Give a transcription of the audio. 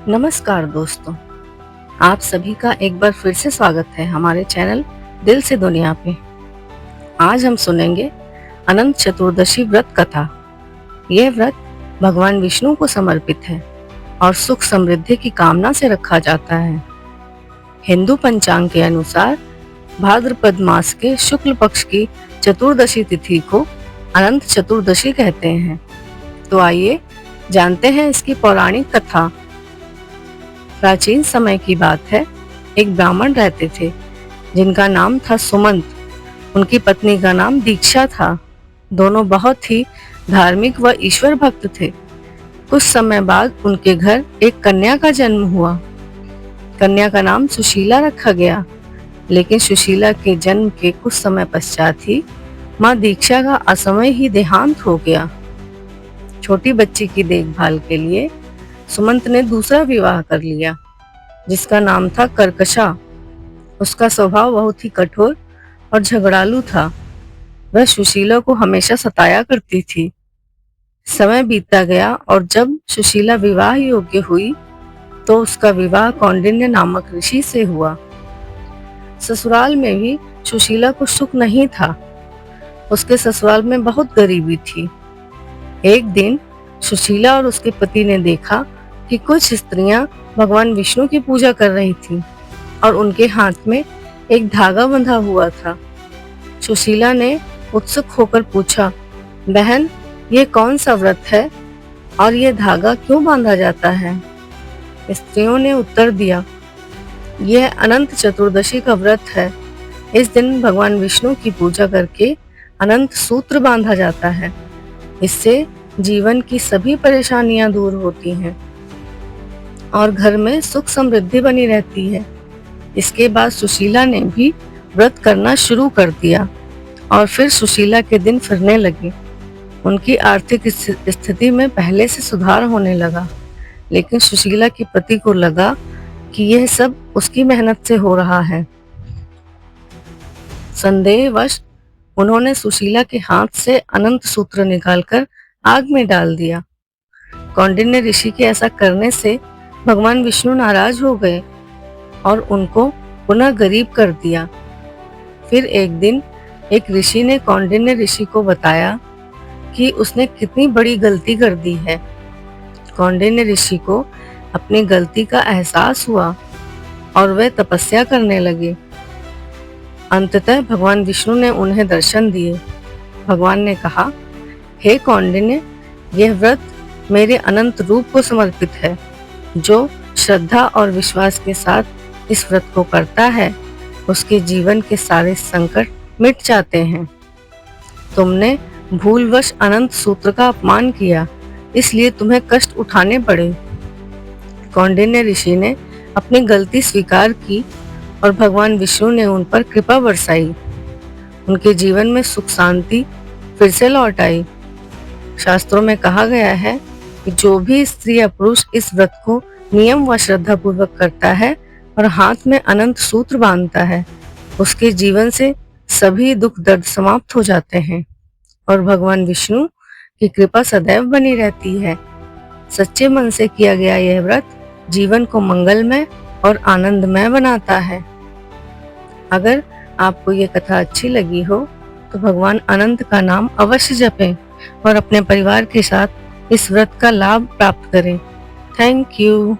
नमस्कार दोस्तों, आप सभी का एक बार फिर से स्वागत है हमारे चैनल दिल से दुनिया पे। आज हम सुनेंगे अनंत चतुर्दशी व्रत कथा। यह व्रत भगवान विष्णु को समर्पित है और सुख समृद्धि की कामना से रखा जाता है। हिंदू पंचांग के अनुसार भाद्रपद मास के शुक्ल पक्ष की चतुर्दशी तिथि को अनंत चतुर्दशी कहते हैं। तो आइए जानते हैं इसकी पौराणिक कथा। प्राचीन समय की बात है, एक ब्राह्मण रहते थे जिनका नाम था सुमंत। उनकी पत्नी का नाम दीक्षा था। दोनों बहुत ही धार्मिक व ईश्वर भक्त थे। कुछ समय बाद उनके घर एक कन्या का जन्म हुआ। कन्या का नाम सुशीला रखा गया, लेकिन सुशीला के जन्म के कुछ समय पश्चात ही माँ दीक्षा का असमय ही देहांत हो गया। छोटी बच्ची की देखभाल के लिए सुमंत ने दूसरा विवाह कर लिया, जिसका नाम था कर्कशा। उसका स्वभाव बहुत ही कठोर और झगड़ालू था। वह सुशीला को हमेशा सताया करती थी। समय बीतता गया और जब सुशीला विवाह योग्य हुई तो उसका विवाह कौंडिन्य नामक ऋषि से हुआ। ससुराल में भी सुशीला को सुख नहीं था। उसके ससुराल में बहुत गरीबी थी। एक दिन सुशीला और उसके पति ने देखा कि कुछ स्त्रियां भगवान विष्णु की पूजा कर रही थीं और उनके हाथ में एक धागा बंधा हुआ था। सुशीला ने उत्सुक होकर पूछा, बहन, ये कौन सा व्रत है और ये धागा क्यों बांधा जाता है? स्त्रियों ने उत्तर दिया, यह अनंत चतुर्दशी का व्रत है। इस दिन भगवान विष्णु की पूजा करके अनंत सूत्र बांधा जाता है। इससे जीवन की सभी परेशानियां दूर होती हैं और घर में सुख समृद्धि बनी रहती है। इसके बाद सुशीला ने भी व्रत करना शुरू कर दिया और फिर सुशीला के दिन फिरने लगे। उनकी आर्थिक स्थिति में पहले से सुधार होने लगा, लेकिन सुशीला के पति को लगा कि यह सब उसकी मेहनत से हो रहा है। संदेहवश उन्होंने सुशीला के हाथ से अनंत सूत्र निकालकर आग में डाल दिया। कौंडिन्य ऋषि के ऐसा करने से भगवान विष्णु नाराज हो गए और उनको पुनः गरीब कर दिया। फिर एक दिन एक ऋषि ने कौंडिन्य ऋषि को बताया कि उसने कितनी बड़ी गलती कर दी है। कौंडिन्य ऋषि को अपनी गलती का एहसास हुआ और वे तपस्या करने लगे। अंततः भगवान विष्णु ने उन्हें दर्शन दिए। भगवान ने कहा, हे कौंडिन्य, यह व्रत मेरे अनंत रूप को समर्पित है। जो श्रद्धा और विश्वास के साथ इस व्रत को करता है, उसके जीवन के सारे संकट मिट जाते हैं। तुमने भूलवश अनंत सूत्र का अपमान किया, इसलिए तुम्हें कष्ट उठाने पड़े। कौंडिन्य ऋषि ने अपनी गलती स्वीकार की और भगवान विष्णु ने उन पर कृपा बरसाई। उनके जीवन में सुख शांति फिर से लौट आई। शास्त्रों में कहा गया है कि जो भी स्त्री या पुरुष इस व्रत को नियम व श्रद्धा पूर्वक करता है और हाथ में अनंत सूत्र बांधता है, उसके जीवन से सभी दुख दर्द समाप्त हो जाते हैं और भगवान विष्णु की कृपा सदैव बनी रहती है। सच्चे मन से किया गया यह व्रत जीवन को मंगलमय और आनंदमय बनाता है। अगर आपको ये कथा अच्छी लगी हो तो भगवान अनंत का नाम अवश्य जपें और अपने परिवार के साथ इस व्रत का लाभ प्राप्त करें। Thank you.